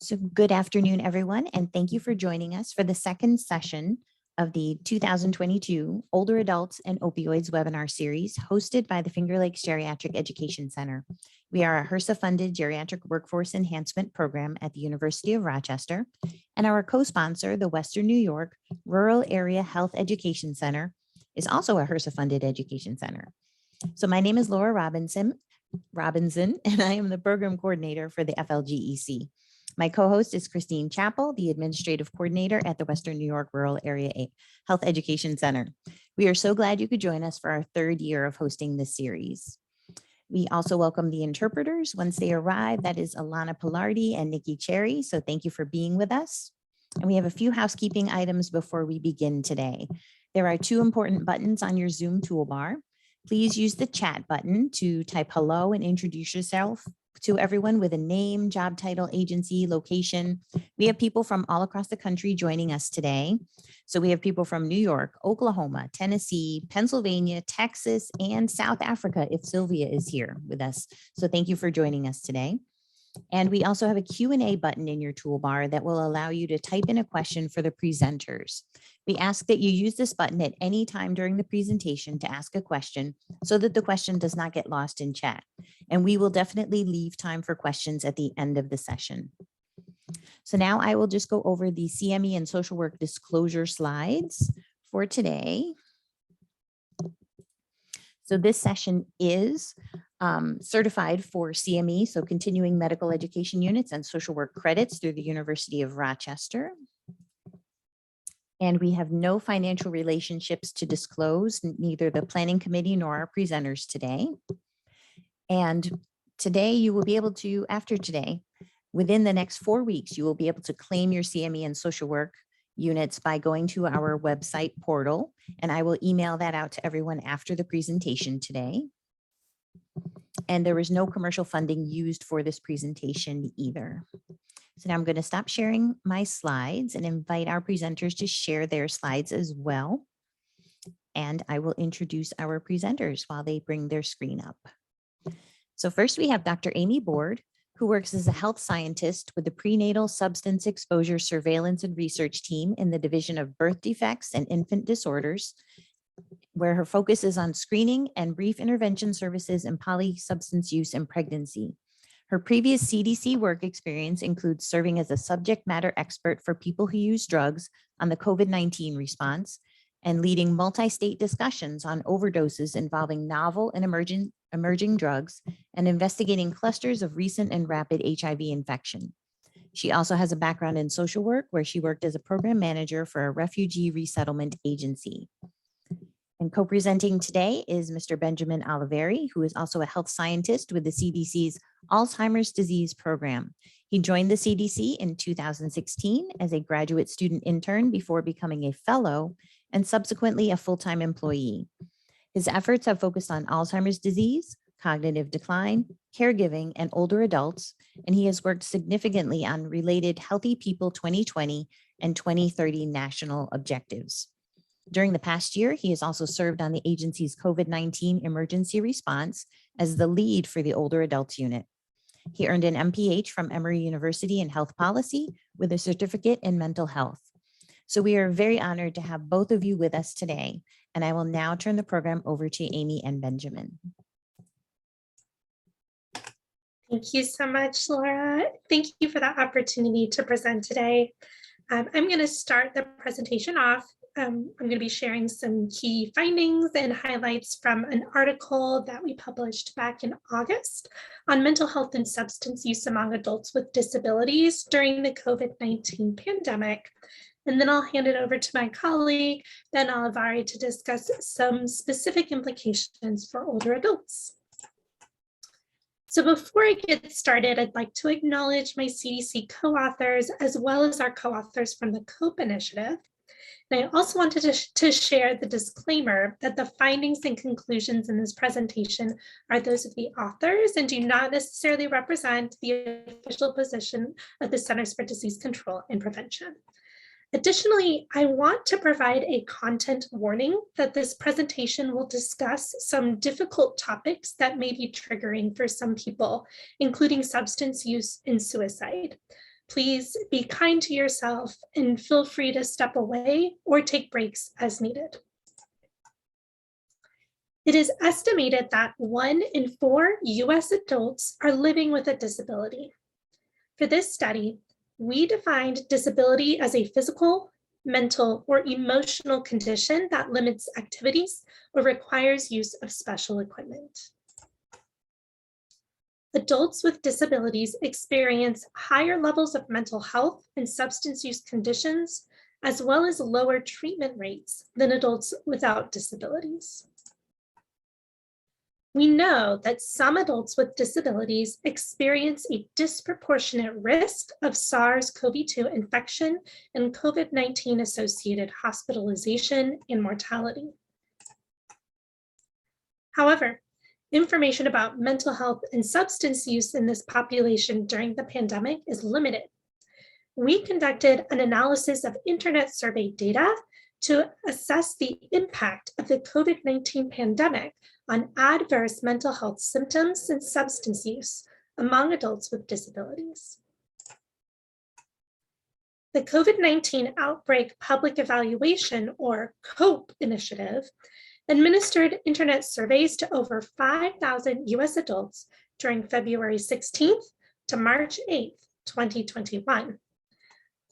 So good afternoon, everyone, and thank you for joining us for the second session of the 2022 Older Adults and Opioids webinar series hosted by the Finger Lakes Geriatric Education Center. We are a HRSA-funded geriatric workforce enhancement program at the University of Rochester, and our co-sponsor, the Western New York Rural Area Health Education Center, is also a HRSA-funded education center. So my name is Laura Robinson, and I am the program coordinator for the FLGEC. My co-host is Christine Chappell, the administrative coordinator at the Western New York Rural Area Health Education Center. We are so glad you could join us for our third year of hosting this series. We also welcome the interpreters once they arrive. That is Alana Pilardi and Nikki Cherry. So thank you for being with us. And we have a few housekeeping items before we begin today. There are two important buttons on your Zoom toolbar. Please use the chat button to type hello and introduce yourself to everyone with a name, job title, agency, location. We have people from all across the country joining us today. So we have people from New York, Oklahoma, Tennessee, Pennsylvania, Texas, and South Africa if Sylvia is here with us. So thank you for joining us today. And we also have a Q&A button in your toolbar that will allow you to type in a question for the presenters. We ask that you use this button at any time during the presentation to ask a question so that the question does not get lost in chat. And we will definitely leave time for questions at the end of the session. So now I will just go over the CME and social work disclosure slides for today. So this session is certified for CME, so continuing medical education units and social work credits through the University of Rochester. And we have no financial relationships to disclose, neither the planning committee nor our presenters today. And today you will be able to, after today, within the next 4 weeks, you will be able to claim your CME and social work units by going to our website portal. And I will email that out to everyone after the presentation today. And there was no commercial funding used for this presentation either. So now I'm going to stop sharing my slides and invite our presenters to share their slides as well. And I will introduce our presenters while they bring their screen up. So first we have Dr. Amy Board, who works as a health scientist with the Prenatal Substance Exposure Surveillance and Research Team in the Division of Birth Defects and Infant Disorders, where her focus is on screening and brief intervention services in polysubstance use in pregnancy. Her previous CDC work experience includes serving as a subject matter expert for people who use drugs on the COVID-19 response and leading multi-state discussions on overdoses involving novel and emerging drugs and investigating clusters of recent and rapid HIV infection. She also has a background in social work where she worked as a program manager for a refugee resettlement agency. And co-presenting today is Mr. Benjamin Olivari, who is also a health scientist with the CDC's Alzheimer's disease program. He joined the CDC in 2016 as a graduate student intern before becoming a fellow and subsequently a full-time employee. His efforts have focused on Alzheimer's disease, cognitive decline, caregiving, and older adults, and he has worked significantly on related Healthy People 2020 and 2030 national objectives. During the past year, he has also served on the agency's COVID-19 emergency response as the lead for the older adults unit. He earned an MPH from Emory University in health policy with a certificate in mental health. So we are very honored to have both of you with us today, and I will now turn the program over to Amy and Benjamin. Thank you so much, Laura. Thank you for the opportunity to present today. I'm going to start the presentation off. I'm going to be sharing some key findings and highlights from an article that we published back in August on mental health and substance use among adults with disabilities during the COVID-19 pandemic. And then I'll hand it over to my colleague, Ben Olivari, to discuss some specific implications for older adults. So before I get started, I'd like to acknowledge my CDC co-authors as well as our co-authors from the COPE initiative. And I also wanted to share the disclaimer that the findings and conclusions in this presentation are those of the authors and do not necessarily represent the official position of the Centers for Disease Control and Prevention. Additionally, I want to provide a content warning that this presentation will discuss some difficult topics that may be triggering for some people, including substance use and suicide. Please be kind to yourself and feel free to step away or take breaks as needed. It is estimated that 1 in 4 US adults are living with a disability. For this study, we defined disability as a physical, mental, or emotional condition that limits activities or requires use of special equipment. Adults with disabilities experience higher levels of mental health and substance use conditions, as well as lower treatment rates than adults without disabilities. We know that some adults with disabilities experience a disproportionate risk of SARS-CoV-2 infection and COVID-19 associated hospitalization and mortality. However, information about mental health and substance use in this population during the pandemic is limited. We conducted an analysis of internet survey data to assess the impact of the COVID-19 pandemic on adverse mental health symptoms and substance use among adults with disabilities. The COVID-19 Outbreak Public Evaluation, or COPE initiative, administered internet surveys to over 5,000 US adults during February 16th to March 8th, 2021.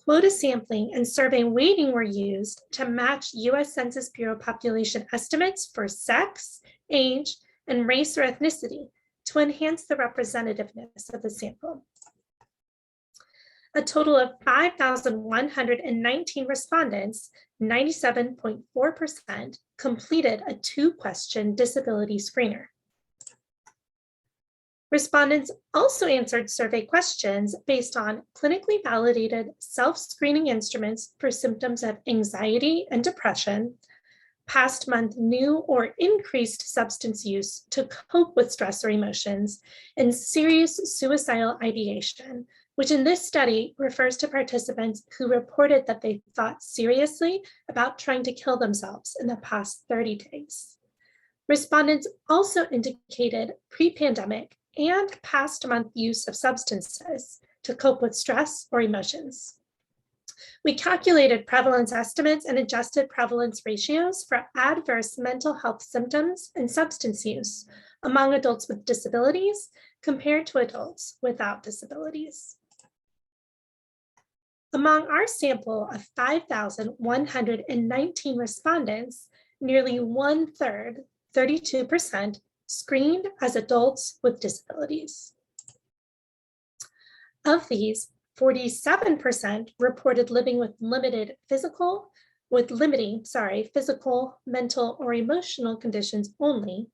Quota sampling and survey weighting were used to match US Census Bureau population estimates for sex, age, and race or ethnicity to enhance the representativeness of the sample. A total of 5,119 respondents, 97.4%, completed a 2-question disability screener. Respondents also answered survey questions based on clinically validated self-screening instruments for symptoms of anxiety and depression, past month new or increased substance use to cope with stress or emotions, and serious suicidal ideation, which in this study refers to participants who reported that they thought seriously about trying to kill themselves in the past 30 days. Respondents also indicated pre-pandemic and past month use of substances to cope with stress or emotions. We calculated prevalence estimates and adjusted prevalence ratios for adverse mental health symptoms and substance use among adults with disabilities compared to adults without disabilities. Among our sample of 5,119 respondents, nearly 1/3, 32%, screened as adults with disabilities. Of these, 47% reported living with physical, mental, or emotional conditions only,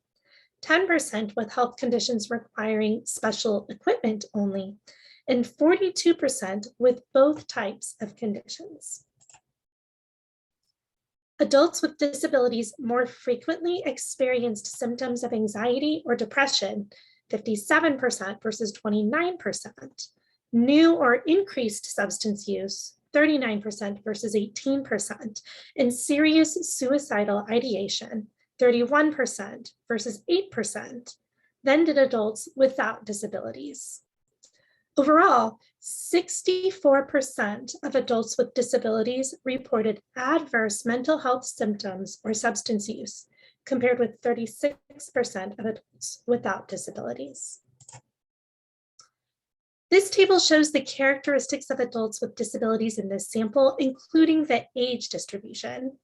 10% with health conditions requiring special equipment only, and 42% with both types of conditions. Adults with disabilities more frequently experienced symptoms of anxiety or depression, 57% versus 29%, new or increased substance use, 39% versus 18%, and serious suicidal ideation, 31% versus 8%, than did adults without disabilities. Overall, 64% of adults with disabilities reported adverse mental health symptoms or substance use, compared with 36% of adults without disabilities. This table shows the characteristics of adults with disabilities in this sample, including the age distribution.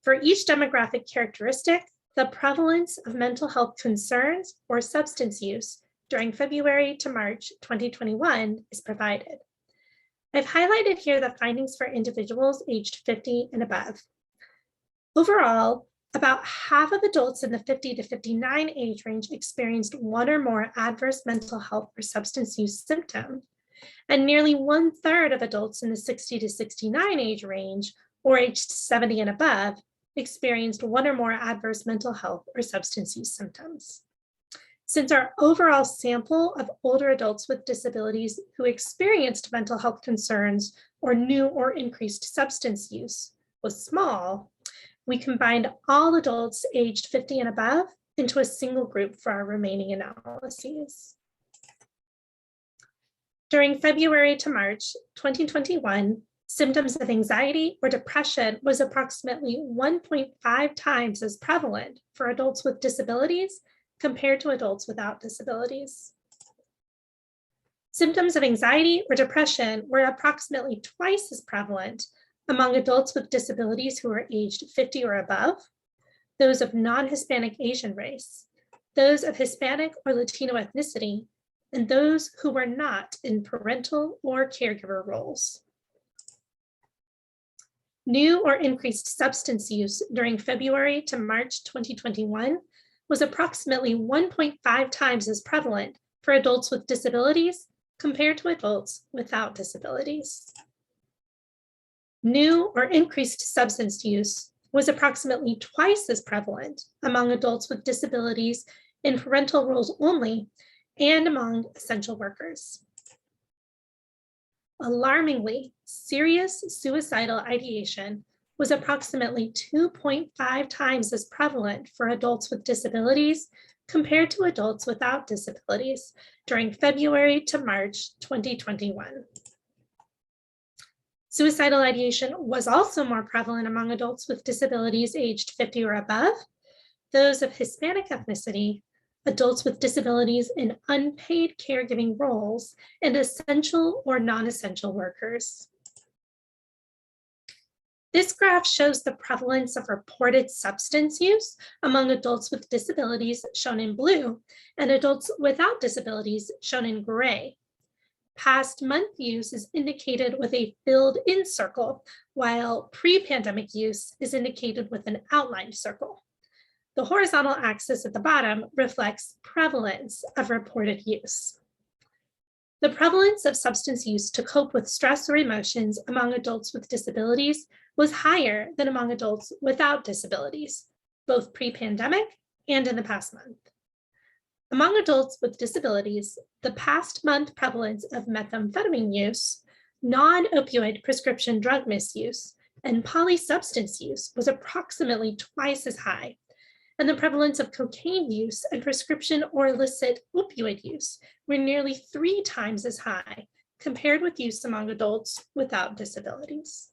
For each demographic characteristic, the prevalence of mental health concerns or substance use during February to March 2021 is provided. I've highlighted here the findings for individuals aged 50 and above. Overall, about half of adults in the 50 to 59 age range experienced one or more adverse mental health or substance use symptom, and nearly 1/3 of adults in the 60 to 69 age range, or aged 70 and above, experienced one or more adverse mental health or substance use symptoms. Since our overall sample of older adults with disabilities who experienced mental health concerns or new or increased substance use was small, we combined all adults aged 50 and above into a single group for our remaining analyses. During February to March 2021, symptoms of anxiety or depression was approximately 1.5 times as prevalent for adults with disabilities compared to adults without disabilities. Symptoms of anxiety or depression were approximately twice as prevalent among adults with disabilities who are aged 50 or above, those of non-Hispanic Asian race, those of Hispanic or Latino ethnicity, and those who were not in parental or caregiver roles. New or increased substance use during February to March 2021 was approximately 1.5 times as prevalent for adults with disabilities compared to adults without disabilities. New or increased substance use was approximately twice as prevalent among adults with disabilities in parental roles only and among essential workers. Alarmingly, serious suicidal ideation was approximately 2.5 times as prevalent for adults with disabilities compared to adults without disabilities during February to March 2021. Suicidal ideation was also more prevalent among adults with disabilities aged 50 or above, those of Hispanic ethnicity, adults with disabilities in unpaid caregiving roles, and essential or non-essential workers. This graph shows the prevalence of reported substance use among adults with disabilities, shown in blue, and adults without disabilities, shown in gray. Past month use is indicated with a filled-in circle, while pre-pandemic use is indicated with an outlined circle. The horizontal axis at the bottom reflects prevalence of reported use. The prevalence of substance use to cope with stress or emotions among adults with disabilities was higher than among adults without disabilities, both pre-pandemic and in the past month. Among adults with disabilities, the past month prevalence of methamphetamine use, non-opioid prescription drug misuse, and polysubstance use was approximately twice as high, and the prevalence of cocaine use and prescription or illicit opioid use were nearly 3 times as high compared with use among adults without disabilities.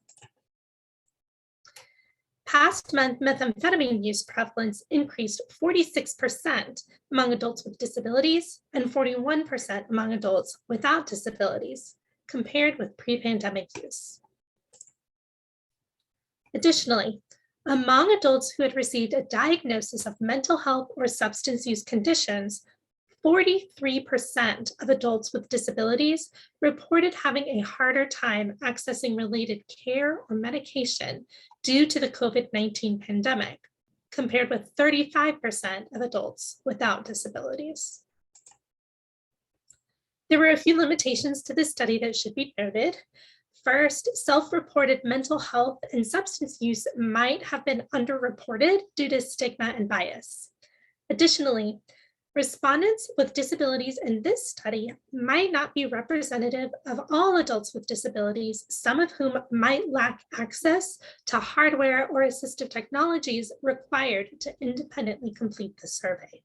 Past month methamphetamine use prevalence increased 46% among adults with disabilities and 41% among adults without disabilities compared with pre-pandemic use. Additionally, among adults who had received a diagnosis of mental health or substance use conditions, 43% of adults with disabilities reported having a harder time accessing related care or medication due to the COVID-19 pandemic, compared with 35% of adults without disabilities. There were a few limitations to this study that should be noted. First, self-reported mental health and substance use might have been underreported due to stigma and bias. Additionally, respondents with disabilities in this study might not be representative of all adults with disabilities, some of whom might lack access to hardware or assistive technologies required to independently complete the survey.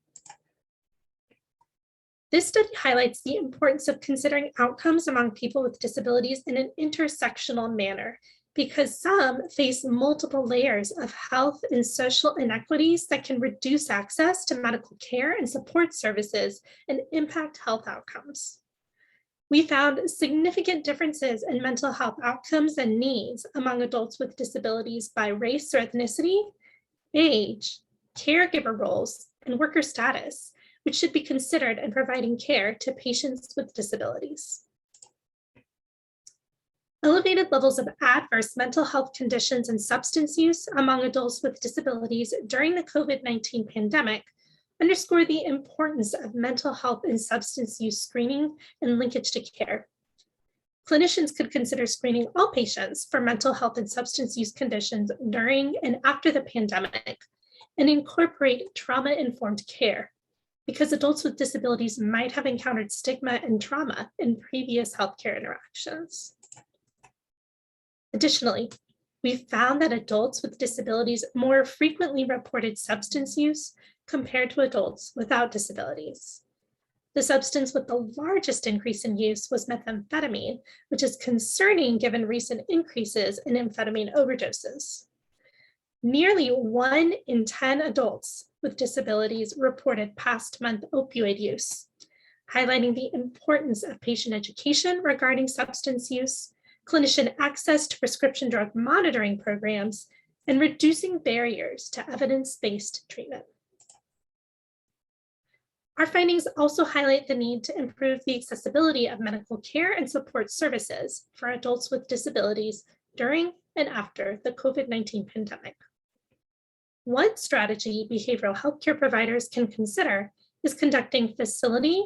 This study highlights the importance of considering outcomes among people with disabilities in an intersectional manner, because some face multiple layers of health and social inequities that can reduce access to medical care and support services and impact health outcomes. We found significant differences in mental health outcomes and needs among adults with disabilities by race or ethnicity, age, caregiver roles, and worker status, which should be considered in providing care to patients with disabilities. Elevated levels of adverse mental health conditions and substance use among adults with disabilities during the COVID-19 pandemic underscore the importance of mental health and substance use screening and linkage to care. Clinicians could consider screening all patients for mental health and substance use conditions during and after the pandemic and incorporate trauma-informed care, because adults with disabilities might have encountered stigma and trauma in previous healthcare interactions. Additionally, we found that adults with disabilities more frequently reported substance use compared to adults without disabilities. The substance with the largest increase in use was methamphetamine, which is concerning given recent increases in amphetamine overdoses. Nearly 1 in 10 adults with disabilities reported past month opioid use, highlighting the importance of patient education regarding substance use, clinician access to prescription drug monitoring programs, and reducing barriers to evidence-based treatment. Our findings also highlight the need to improve the accessibility of medical care and support services for adults with disabilities during and after the COVID-19 pandemic. One strategy behavioral healthcare providers can consider is conducting facility,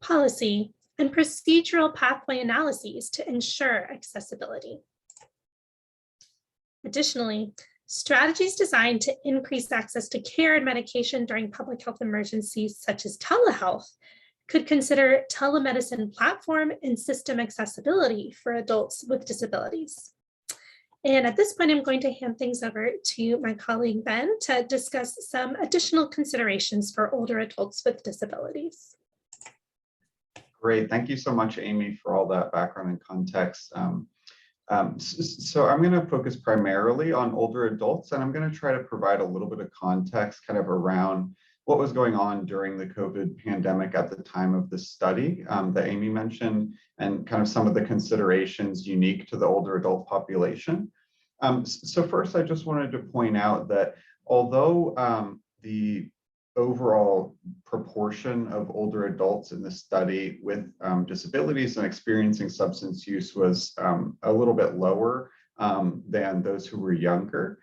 policy, and procedural pathway analyses to ensure accessibility. Additionally, strategies designed to increase access to care and medication during public health emergencies, such as telehealth, could consider telemedicine platform and system accessibility for adults with disabilities. And at this point, I'm going to hand things over to my colleague, Ben, to discuss some additional considerations for older adults with disabilities. Great. Thank you so much, Amy, for all that background and context. So I'm going to focus primarily on older adults, and I'm going to try to provide a little bit of context kind of around what was going on during the COVID pandemic at the time of the study that Amy mentioned, and kind of some of the considerations unique to the older adult population. So first, I just wanted to point out that although the overall proportion of older adults in the study with disabilities and experiencing substance use was a little bit lower than those who were younger.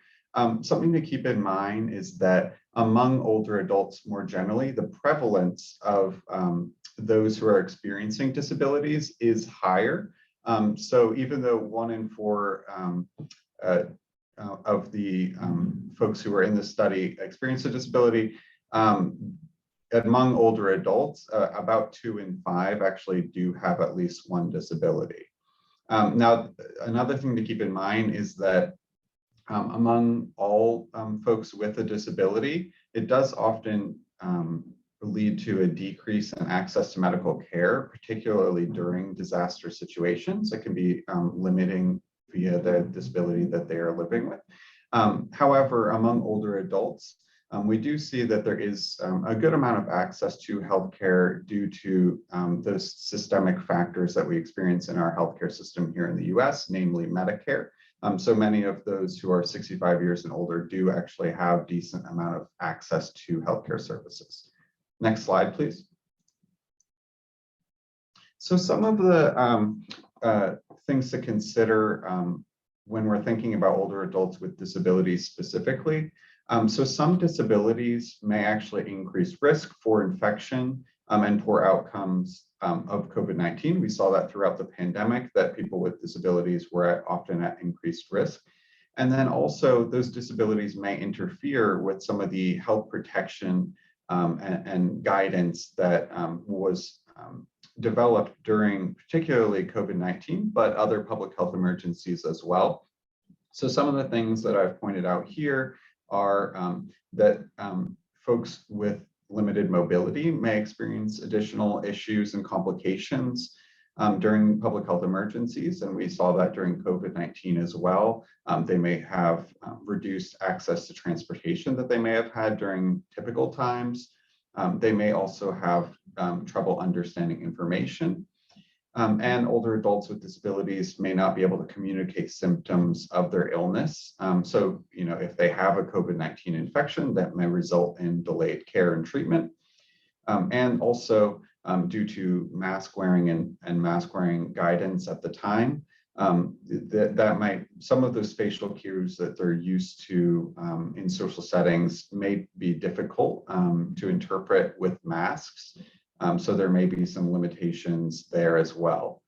Something to keep in mind is that among older adults more generally, the prevalence of those who are experiencing disabilities is higher. So even though 1 in 4 of the folks who were in the study experienced a disability, among older adults, about 2 in 5 actually do have at least one disability. Now, another thing to keep in mind is that among all folks with a disability, it does often lead to a decrease in access to medical care, particularly during disaster situations. It can be limiting via the disability that they are living with. However, among older adults, we do see that there is a good amount of access to healthcare due to those systemic factors that we experience in our healthcare system here in the US, namely Medicare. So many of those who are 65 years and older do actually have decent amount of access to healthcare services. Next slide, please. So some of the things to consider when we're thinking about older adults with disabilities specifically. So some disabilities may actually increase risk for infection and poor outcomes of COVID-19. We saw that throughout the pandemic, that people with disabilities were often at increased risk. And then also those disabilities may interfere with some of the health protection and guidance that was developed during particularly COVID-19, but other public health emergencies as well. So some of the things that I've pointed out here are that folks with limited mobility may experience additional issues and complications during public health emergencies, and we saw that during COVID-19 as well. They may have reduced access to transportation that they may have had during typical times. They may also have trouble understanding information. And older adults with disabilities may not be able to communicate symptoms of their illness. So, if they have a COVID-19 infection, that may result in delayed care and treatment. And also due to mask wearing and mask wearing guidance at the time, that might, some of those facial cues that they're used to in social settings may be difficult to interpret with masks. So there may be some limitations there as well.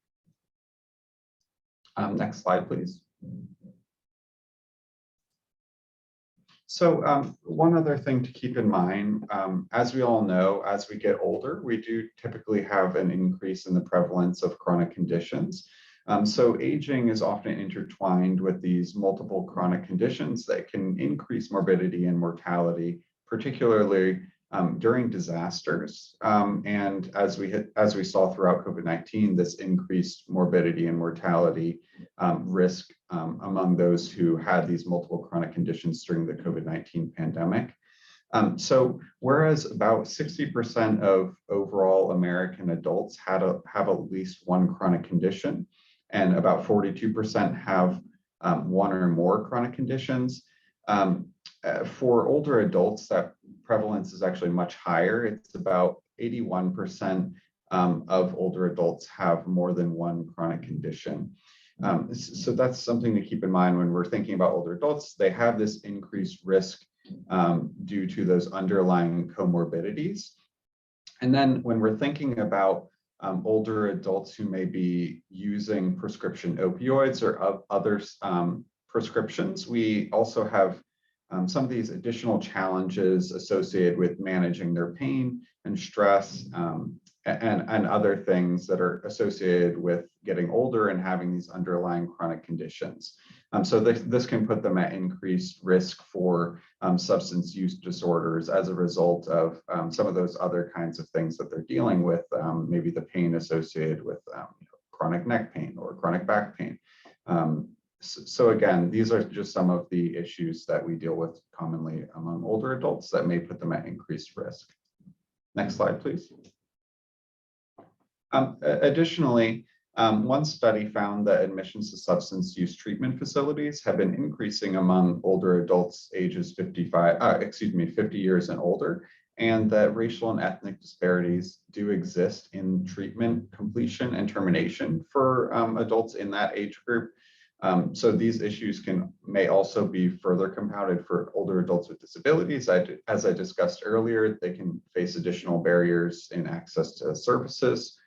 Next slide, please. So one other thing to keep in mind, as we all know, as we get older, we do typically have an increase in the prevalence of chronic conditions. So aging is often intertwined with these multiple chronic conditions that can increase morbidity and mortality, particularly during disasters. And as we saw throughout COVID-19, this increased morbidity and mortality risk among those who had these multiple chronic conditions during the COVID-19 pandemic. So whereas about 60% of overall American adults have at least one chronic condition, and about 42% have one or more chronic conditions, for older adults, that prevalence is actually much higher. It's about 81% of older adults have more than one chronic condition. So that's something to keep in mind when we're thinking about older adults. They have this increased risk due to those underlying comorbidities. And then when we're thinking about older adults who may be using prescription opioids or other prescriptions, we also have some of these additional challenges associated with managing their pain and stress and other things that are associated with getting older and having these underlying chronic conditions. So this can put them at increased risk for substance use disorders as a result of some of those other kinds of things that they're dealing with, maybe the pain associated with chronic neck pain or chronic back pain. So again, these are just some of the issues that we deal with commonly among older adults that may put them at increased risk. Next slide, please. Additionally, one study found that admissions to substance use treatment facilities have been increasing among older adults ages 50 years and older, and that racial and ethnic disparities do exist in treatment completion and termination for adults in that age group. So these issues may also be further compounded for older adults with disabilities. As I discussed earlier, they can face additional barriers in access to services.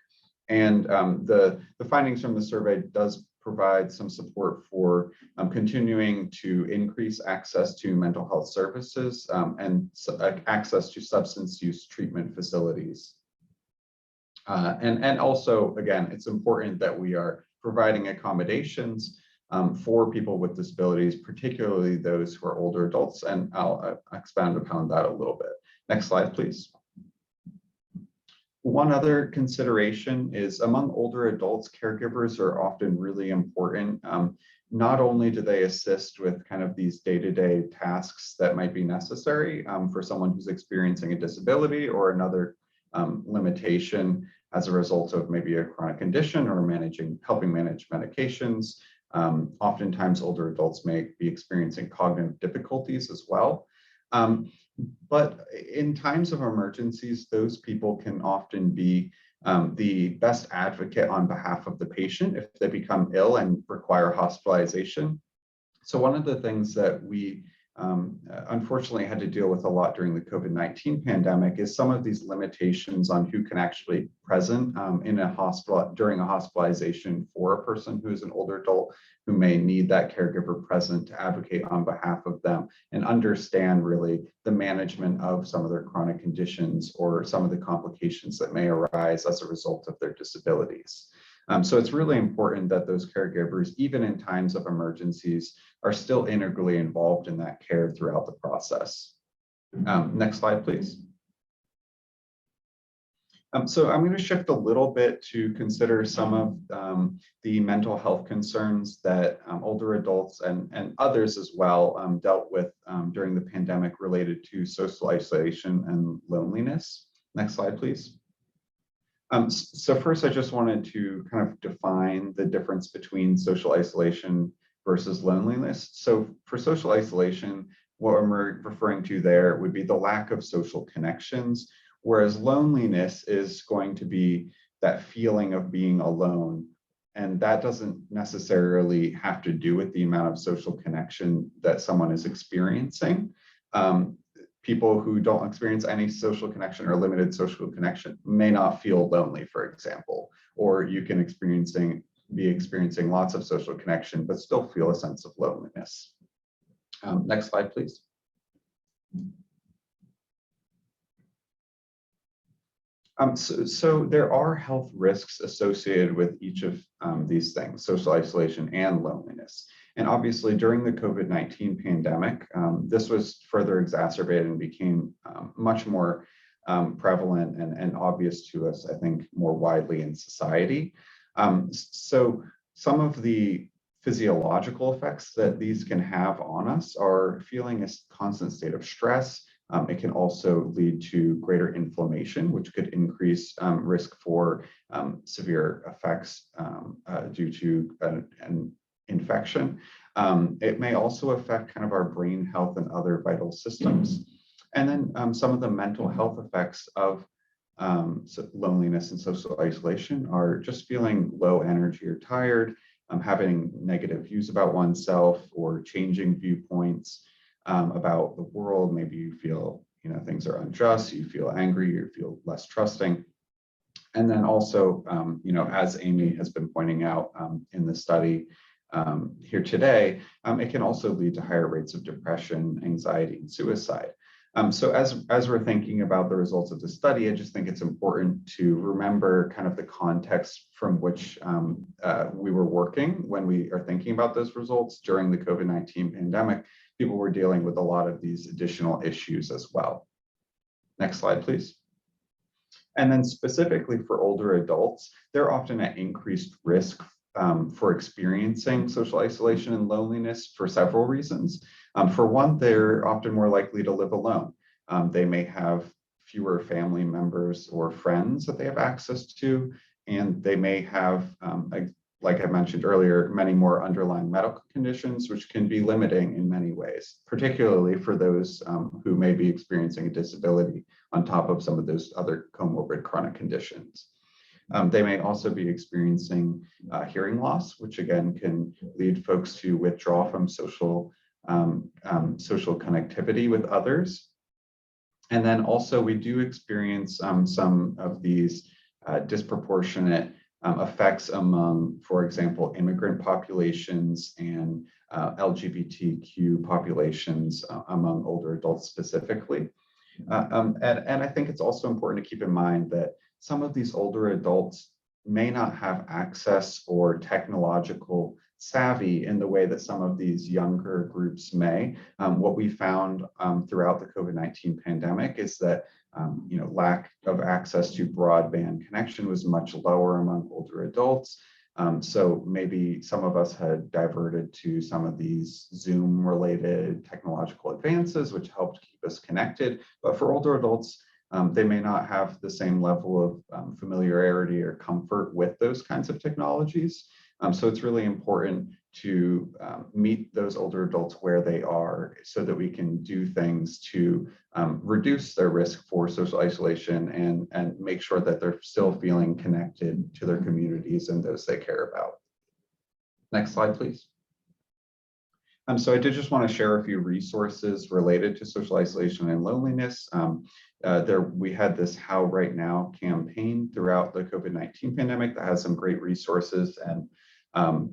And the findings from the survey does provide some support for continuing to increase access to mental health services and access to substance use treatment facilities. And also, again, it's important that we are providing accommodations for people with disabilities, particularly those who are older adults, and I'll expand upon that a little bit. Next slide, please. One other consideration is among older adults, caregivers are often really important. Not only do they assist with kind of these day-to-day tasks that might be necessary for someone who's experiencing a disability or another limitation as a result of maybe a chronic condition or helping manage medications. Oftentimes older adults may be experiencing cognitive difficulties as well. But in times of emergencies, those people can often be the best advocate on behalf of the patient if they become ill and require hospitalization. So one of the things that we unfortunately had to deal with a lot during the COVID-19 pandemic is some of these limitations on who can actually present in a hospital during a hospitalization for a person who is an older adult who may need that caregiver present to advocate on behalf of them and understand really the management of some of their chronic conditions or some of the complications that may arise as a result of their disabilities. So it's really important that those caregivers, even in times of emergencies, are still integrally involved in that care throughout the process. Next slide, please. So I'm going to shift a little bit to consider some of the mental health concerns that older adults and others as well dealt with during the pandemic related to social isolation and loneliness. Next slide, please. So first, I just wanted to kind of define the difference between social isolation versus loneliness. So for social isolation, what I'm referring to there would be the lack of social connections, whereas loneliness is going to be that feeling of being alone. And that doesn't necessarily have to do with the amount of social connection that someone is experiencing. People who don't experience any social connection or limited social connection may not feel lonely, for example, or you can be experiencing lots of social connection, but still feel a sense of loneliness. Next slide, please. So there are health risks associated with each of these things, social isolation and loneliness. And obviously during the COVID-19 pandemic, this was further exacerbated and became much more prevalent and obvious to us, I think, more widely in society. So some of the physiological effects that these can have on us are feeling a constant state of stress. It can also lead to greater inflammation, which could increase risk for severe effects due to an infection. It may also affect kind of our brain health and other vital systems. And then some of the mental health effects of loneliness and social isolation are just feeling low energy or tired, having negative views about oneself or changing viewpoints about the world. Maybe you feel, things are unjust, you feel angry, you feel less trusting. And then also, as Amy has been pointing out in the study here today, it can also lead to higher rates of depression, anxiety, and suicide. So as we're thinking about the results of the study, I just think it's important to remember kind of the context from which we were working when we are thinking about those results. During the COVID-19 pandemic, people were dealing with a lot of these additional issues as well. Next slide, please. And then specifically for older adults, they're often at increased risk for experiencing social isolation and loneliness for several reasons. For one, they're often more likely to live alone. They may have fewer family members or friends that they have access to, and they may have, like I mentioned earlier, many more underlying medical conditions, which can be limiting in many ways, particularly for those who may be experiencing a disability on top of some of those other comorbid chronic conditions. They may also be experiencing hearing loss, which again can lead folks to withdraw from social connectivity with others. And then also we do experience some of these disproportionate effects among, for example, immigrant populations and LGBTQ populations among older adults specifically. And I think it's also important to keep in mind that some of these older adults may not have access or technological savvy in the way that some of these younger groups may. What we found throughout the COVID-19 pandemic is that lack of access to broadband connection was much lower among older adults. So maybe some of us had diverted to some of these Zoom-related technological advances, which helped keep us connected. But for older adults, they may not have the same level of familiarity or comfort with those kinds of technologies. So it's really important to meet those older adults where they are so that we can do things to reduce their risk for social isolation and make sure that they're still feeling connected to their communities and those they care about. Next slide, please. So I did just want to share a few resources related to social isolation and loneliness. We had this How Right Now campaign throughout the COVID-19 pandemic that has some great resources, and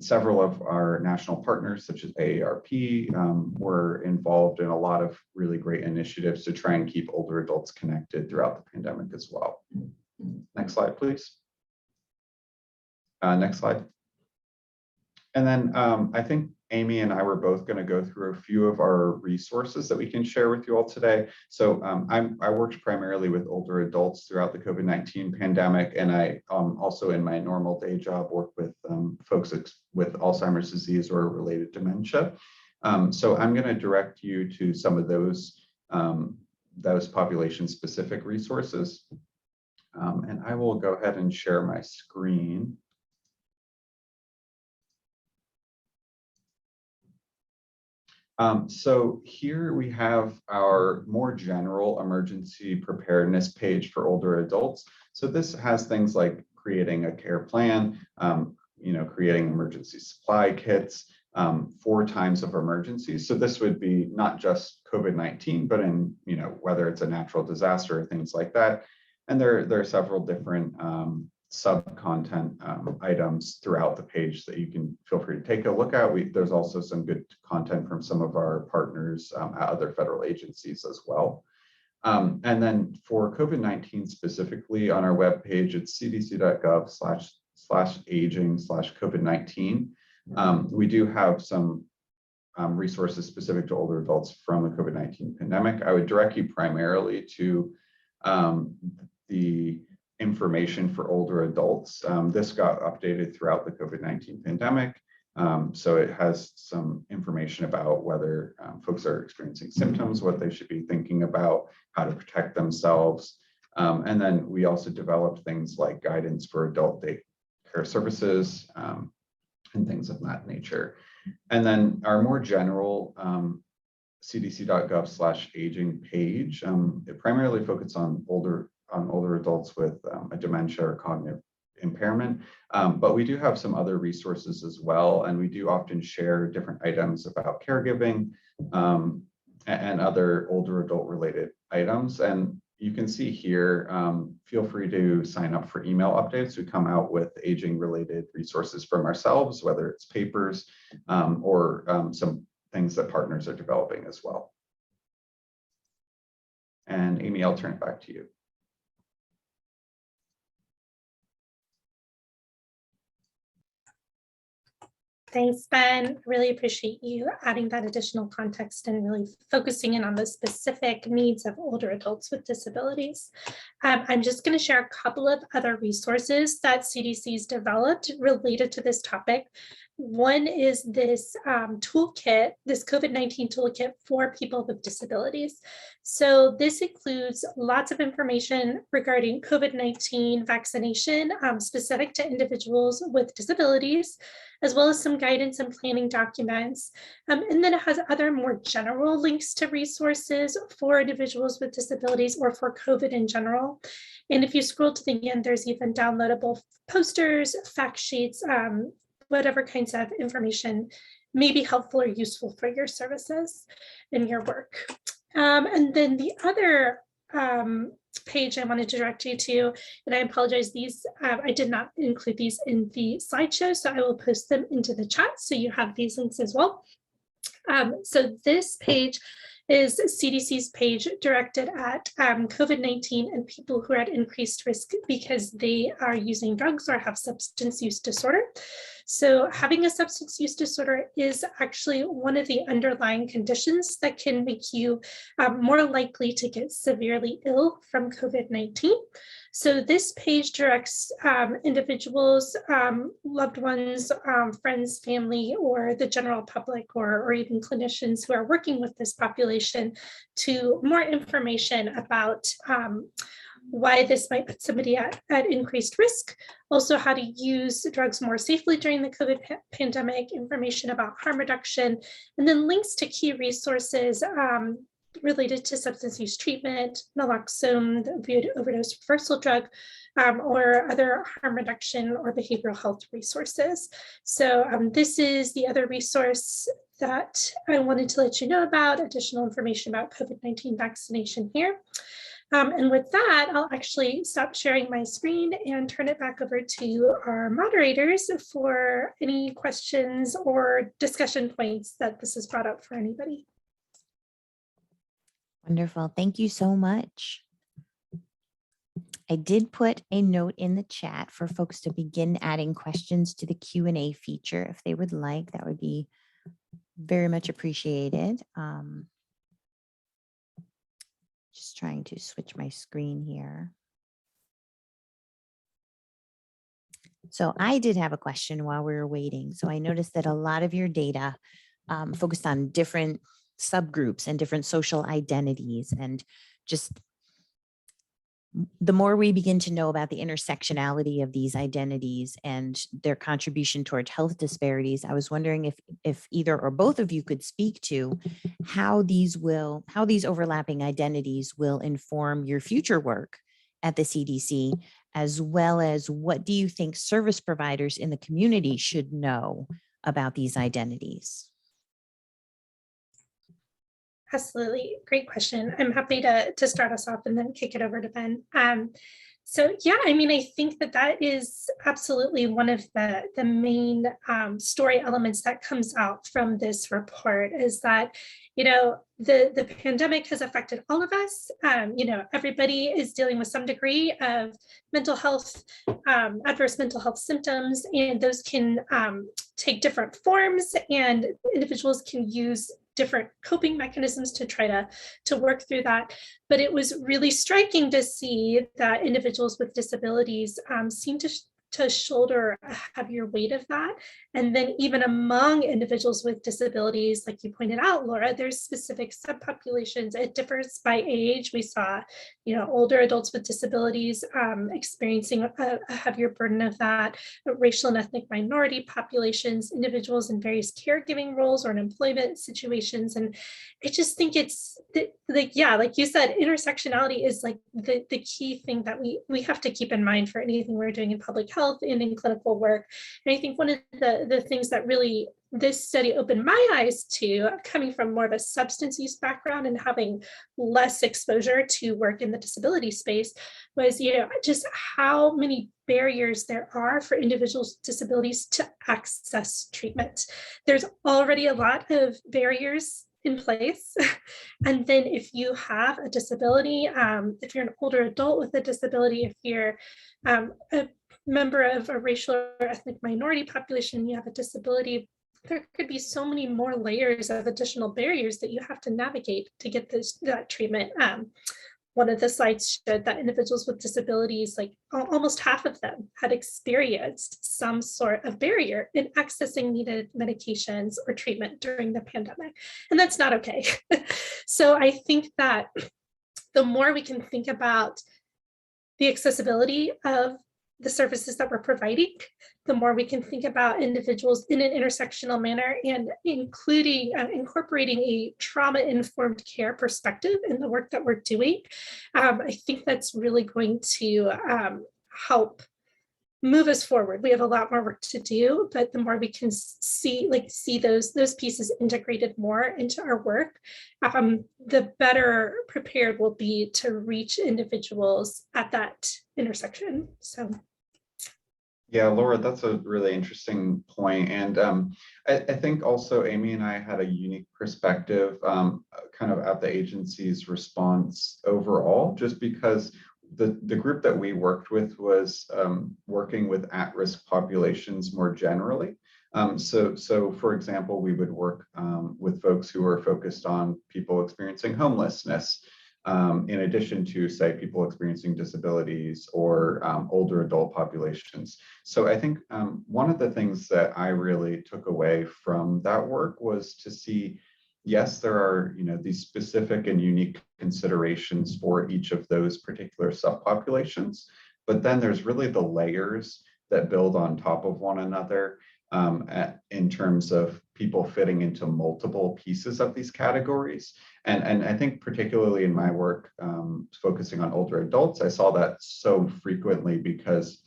several of our national partners, such as AARP, were involved in a lot of really great initiatives to try and keep older adults connected throughout the pandemic as well. Next slide, please. Next slide. And then I think Amy and I were both going to go through a few of our resources that we can share with you all today. So I worked primarily with older adults throughout the COVID-19 pandemic, and I also in my normal day job work with folks with Alzheimer's disease or related dementia. So I'm going to direct you to some of those population-specific resources. And I will go ahead and share my screen. So here we have our more general emergency preparedness page for older adults. So this has things like creating a care plan, creating emergency supply kits, 4 times of emergencies. So this would be not just COVID-19, but in, whether it's a natural disaster or things like that. And there are several different sub-content items throughout the page that you can feel free to take a look at. There's also some good content from some of our partners at other federal agencies as well. And then for COVID-19 specifically on our webpage, it's cdc.gov/aging/COVID-19. We do have some resources specific to older adults from the COVID-19 pandemic. I would direct you primarily to the information for older adults. This got updated throughout the COVID-19 pandemic. So it has some information about whether folks are experiencing symptoms, what they should be thinking about, how to protect themselves. And then we also developed things like guidance for adult daycare services and things of that nature. And then our more general cdc.gov/aging page, it primarily focuses on older adults with a dementia or cognitive impairment, but we do have some other resources as well, and we do often share different items about caregiving and other older adult related items. And you can see here, feel free to sign up for email updates. We come out with aging related resources from ourselves, whether it's papers or some things that partners are developing as well. And Amy, I'll turn it back to you. Thanks, Ben. Really appreciate you adding that additional context and really focusing in on the specific needs of older adults with disabilities. I'm just going to share a couple of other resources that CDC's developed related to this topic. One is this toolkit, this COVID-19 toolkit for people with disabilities. So this includes lots of information regarding COVID-19 vaccination specific to individuals with disabilities, as well as some guidance and planning documents. And then it has other more general links to resources for individuals with disabilities or for COVID in general. And if you scroll to the end, there's even downloadable posters, fact sheets, whatever kinds of information may be helpful or useful for your services and your work. And then the other page I wanted to direct you to, and I apologize, these I did not include these in the slideshow, so I will post them into the chat so you have these links as well. So this page is CDC's page directed at COVID-19 and people who are at increased risk because they are using drugs or have substance use disorder. So having a substance use disorder is actually one of the underlying conditions that can make you more likely to get severely ill from COVID-19. So this page directs individuals, loved ones, friends, family, or the general public, or even clinicians who are working with this population to more information about why this might put somebody at increased risk, also how to use drugs more safely during the COVID pandemic, information about harm reduction, and then links to key resources related to substance use treatment, naloxone, the opioid overdose reversal drug, or other harm reduction or behavioral health resources. So this is the other resource that I wanted to let you know about, additional information about COVID-19 vaccination here. And with that, I'll actually stop sharing my screen and turn it back over to our moderators for any questions or discussion points that this has brought up for anybody. Wonderful. Thank you so much. I did put a note in the chat for folks to begin adding questions to the Q&A feature if they would like. That would be very much appreciated. Just trying to switch my screen here. So I did have a question while we were waiting. So I noticed that a lot of your data focused on different subgroups and different social identities, and just the more we begin to know about the intersectionality of these identities and their contribution toward health disparities, I was wondering if either or both of you could speak to how these overlapping identities will inform your future work at the CDC, as well as what do you think service providers in the community should know about these identities? Absolutely. Great question. I'm happy to start us off and then kick it over to Ben. So yeah, I mean, I think that that is absolutely one of the main story elements that comes out from this report is that, you know, the pandemic has affected all of us. You know, everybody is dealing with some degree of mental health, adverse mental health symptoms, and those can take different forms, and individuals can use different coping mechanisms to try to work through that. But it was really striking to see that individuals with disabilities seem to shoulder a heavier weight of that. And then even among individuals with disabilities, like you pointed out, Laura, there's specific subpopulations. It differs by age. We saw, you know, older adults with disabilities experiencing a heavier burden of that, racial and ethnic minority populations, individuals in various caregiving roles or in employment situations. And I just think it's like, yeah, like you said, intersectionality is like the key thing that we have to keep in mind for anything we're doing in public health and in clinical work. And I think one of the things that really this study opened my eyes to, coming from more of a substance use background and having less exposure to work in the disability space, was, you know, just how many barriers there are for individuals with disabilities to access treatment. There's already a lot of barriers in place. And then if you have a disability, if you're an older adult with a disability, if you're a member of a racial or ethnic minority population, you have a disability, there could be so many more layers of additional barriers that you have to navigate to get that treatment. One of the slides showed that individuals with disabilities, like almost half of them, had experienced some sort of barrier in accessing needed medications or treatment during the pandemic. And that's not okay. So I think that the more we can think about the accessibility of the services that we're providing, the more we can think about individuals in an intersectional manner and including incorporating a trauma-informed care perspective in the work that we're doing. I think that's really going to help move us forward. We have a lot more work to do, but the more we can see those pieces integrated more into our work, the better prepared we'll be to reach individuals at that intersection. So. Yeah, Laura, that's a really interesting point. And I think also Amy and I had a unique perspective kind of at the agency's response overall, just because the group that we worked with was working with at-risk populations more generally. So for example, we would work with folks who are focused on people experiencing homelessness, in addition to, say, people experiencing disabilities or older adult populations. So I think one of the things that I really took away from that work was to see, yes, there are, you know, these specific and unique considerations for each of those particular subpopulations, but then there's really the layers that build on top of one another in terms of people fitting into multiple pieces of these categories. And I think particularly in my work, focusing on older adults, I saw that so frequently because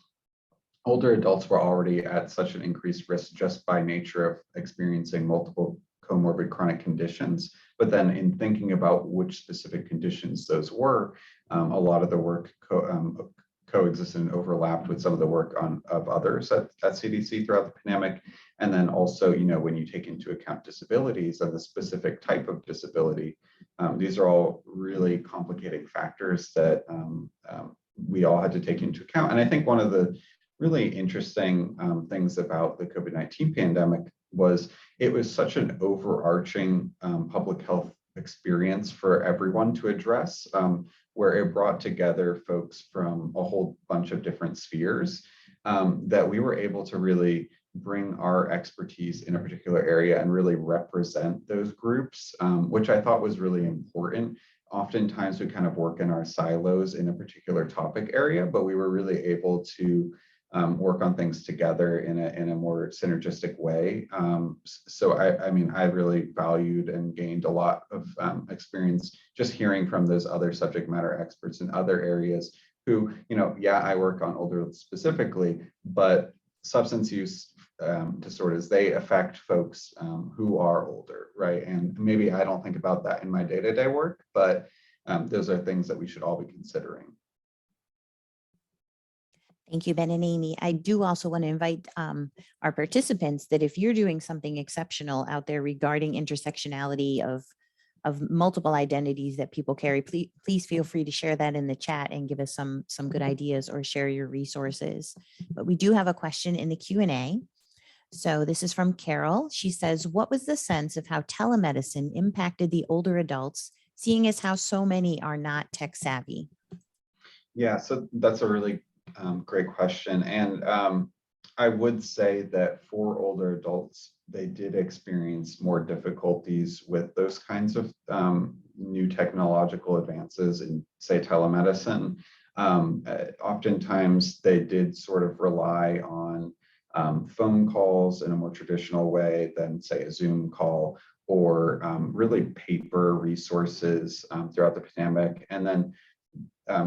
older adults were already at such an increased risk just by nature of experiencing multiple comorbid chronic conditions. But then in thinking about which specific conditions those were, a lot of the work coexisted and overlapped with some of the work of others at CDC throughout the pandemic. And then also, you know, when you take into account disabilities and the specific type of disability, these are all really complicating factors that we all had to take into account. And I think one of the really interesting things about the COVID-19 pandemic was it was such an overarching public health experience for everyone to address, where it brought together folks from a whole bunch of different spheres, that we were able to really bring our expertise in a particular area and really represent those groups, which I thought was really important. Oftentimes we kind of work in our silos in a particular topic area, but we were really able to work on things together in a more synergistic way. So I mean, I really valued and gained a lot of experience just hearing from those other subject matter experts in other areas who, you know, yeah, I work on older specifically, but substance use disorders, they affect folks who are older, right? And maybe I don't think about that in my day-to-day work, but those are things that we should all be considering. Thank you, Ben and Amy. I do also want to invite our participants that if you're doing something exceptional out there regarding intersectionality of multiple identities that people carry, please feel free to share that in the chat and give us some good ideas or share your resources. But we do have a question in the Q&A. So this is from Carol. She says, what was the sense of how telemedicine impacted the older adults, seeing as how so many are not tech savvy? Yeah, so that's a really great question. And I would say that for older adults, they did experience more difficulties with those kinds of new technological advances in, say, telemedicine. Oftentimes, they did sort of rely on phone calls in a more traditional way than, say, a Zoom call, or really paper resources throughout the pandemic. And then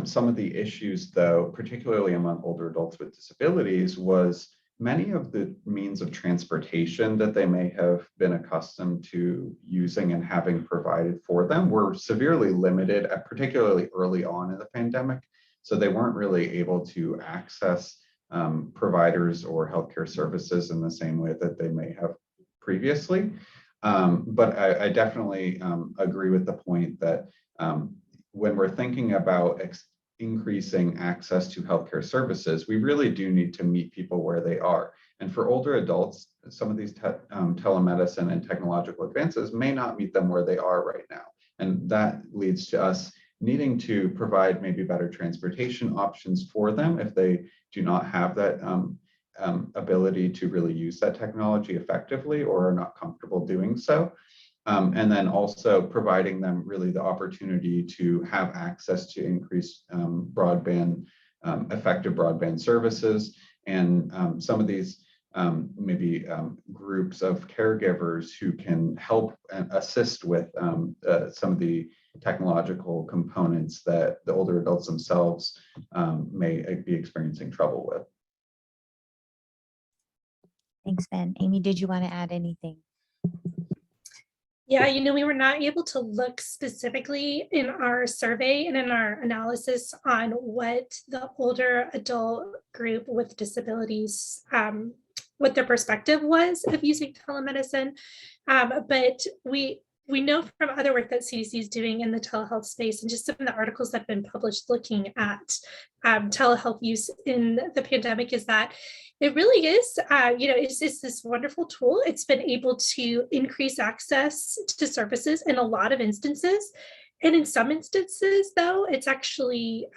some of the issues, though, particularly among older adults with disabilities, was many of the means of transportation that they may have been accustomed to using and having provided for them were severely limited, particularly early on in the pandemic. So they weren't really able to access providers or healthcare services in the same way that they may have previously. But I definitely agree with the point that when we're thinking about increasing access to healthcare services, we really do need to meet people where they are. And for older adults, some of these telemedicine and technological advances may not meet them where they are right now. And that leads to us needing to provide maybe better transportation options for them if they do not have that ability to really use that technology effectively or are not comfortable doing so. And then also providing them really the opportunity to have access to increased broadband, effective broadband services. And some of these maybe groups of caregivers who can help and assist with some of the technological components that the older adults themselves may be experiencing trouble with. Thanks, Ben. Amy, did you want to add anything? Yeah, we were not able to look specifically in our survey and in our analysis on what the older adult group with disabilities, what their perspective was of using telemedicine. But we know from other work that CDC is doing in the telehealth space and just some of the articles that have been published looking at telehealth use in the pandemic is that it really is, it's this wonderful tool. It's been able to increase access to services in a lot of instances. And in some instances, though, it's actually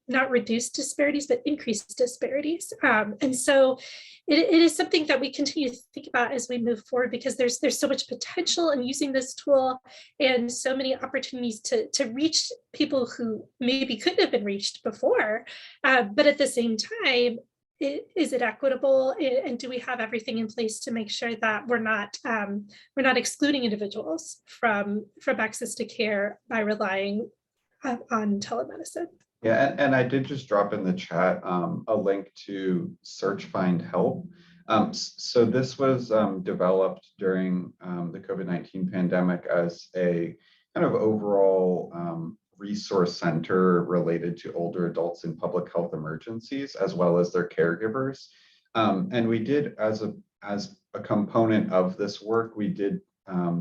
not reduced disparities, but increased disparities. And so it is something that we continue to think about as we move forward, because there's so much potential in using this tool and so many opportunities to reach people who maybe couldn't have been reached before. But at the same time, is it equitable, and do we have everything in place to make sure that we're not excluding individuals from access to care by relying on telemedicine? Yeah, and I did just drop in the chat a link to Search Find Help. So this was developed during the COVID-19 pandemic as a kind of overall resource center related to older adults in public health emergencies, as well as their caregivers. And we did, as a component of this work, we did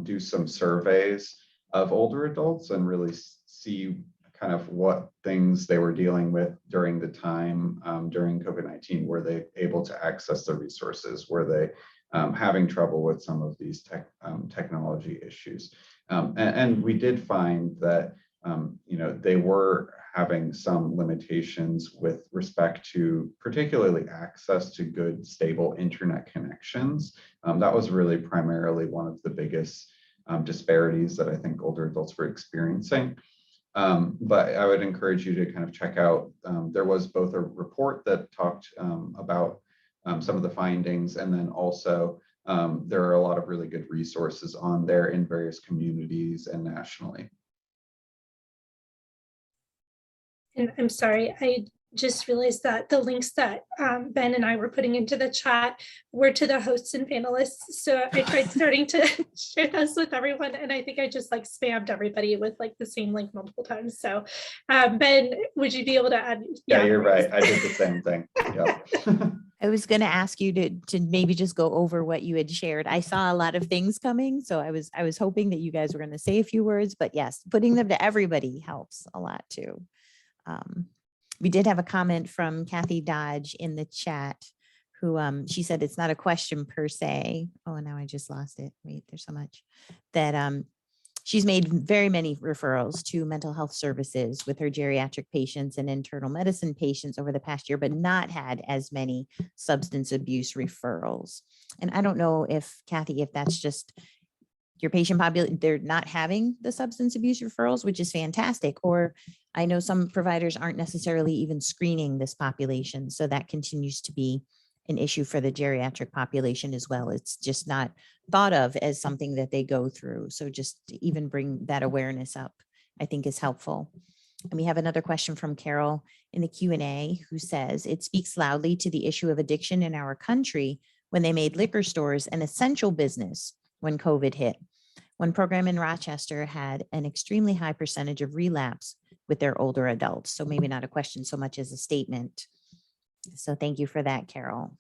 do some surveys of older adults and really see kind of what things they were dealing with during the time during COVID-19. Were they able to access the resources? Were they having trouble with some of these technology issues? And we did find that they were having some limitations with respect to particularly access to good, stable internet connections. That was really primarily one of the biggest disparities that I think older adults were experiencing. But I would encourage you to kind of check out, there was both a report that talked about some of the findings, and then also there are a lot of really good resources on there in various communities and nationally. And I'm sorry, I just realized that the links that Ben and I were putting into the chat were to the hosts and panelists. So I tried starting to share those with everyone, and I think I just like spammed everybody with like the same link multiple times. So Ben, would you be able to add? Yeah, you're right. I did the same thing. Yeah. I was going to ask you to maybe just go over what you had shared. I saw a lot of things coming, so I was hoping that you guys were going to say a few words, but yes, putting them to everybody helps a lot too. We did have a comment from Kathy Dodge in the chat who she said it's not a question per se. Oh, now I just lost it. Wait, there's so much that she's made very many referrals to mental health services with her geriatric patients and internal medicine patients over the past year, but not had as many substance abuse referrals. And I don't know if Kathy, if that's just your patient population, they're not having the substance abuse referrals, which is fantastic. Or I know some providers aren't necessarily even screening this population. So that continues to be an issue for the geriatric population as well. It's just not thought of as something that they go through. So just to even bring that awareness up, I think is helpful. And we have another question from Carol in the Q&A who says, it speaks loudly to the issue of addiction in our country when they made liquor stores an essential business when COVID hit. One program in Rochester had an extremely high percentage of relapse with their older adults. So maybe not a question so much as a statement. So thank you for that, Carol.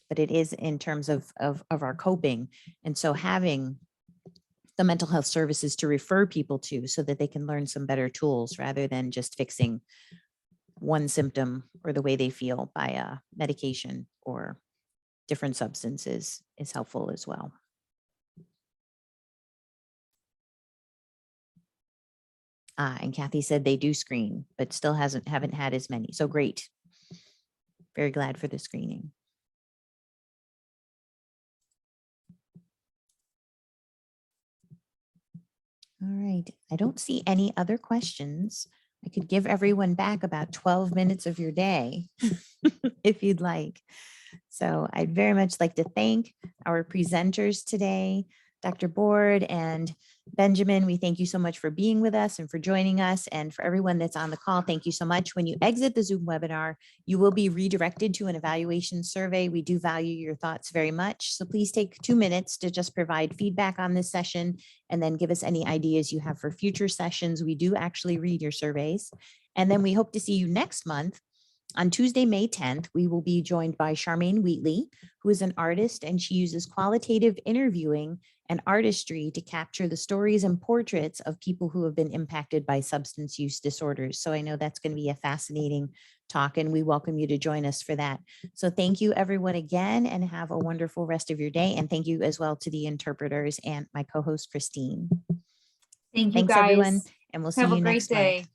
But it is in terms of our coping. And so having the mental health services to refer people to so that they can learn some better tools rather than just fixing one symptom or the way they feel by a medication or different substances is helpful as well. And Kathy said they do screen, but still haven't had as many. So great. Very glad for the screening. All right. I don't see any other questions. I could give everyone back about 12 minutes of your day if you'd like. So I'd very much like to thank our presenters today, Dr. Board and Benjamin. We thank you so much for being with us and for joining us. And for everyone that's on the call, thank you so much. When you exit the Zoom webinar, you will be redirected to an evaluation survey. We do value your thoughts very much. So please take 2 minutes to just provide feedback on this session and then give us any ideas you have for future sessions. We do actually read your surveys. And then we hope to see you next month. On Tuesday, May 10th, we will be joined by Charmaine Wheatley, who is an artist, and she uses qualitative interviewing and artistry to capture the stories and portraits of people who have been impacted by substance use disorders. So I know that's going to be a fascinating talk, and we welcome you to join us for that. So thank you, everyone, again, and have a wonderful rest of your day. And thank you as well to the interpreters and my co-host, Christine. Thank you, Thanks, guys. everyone, and we'll see Have you a great next day. month.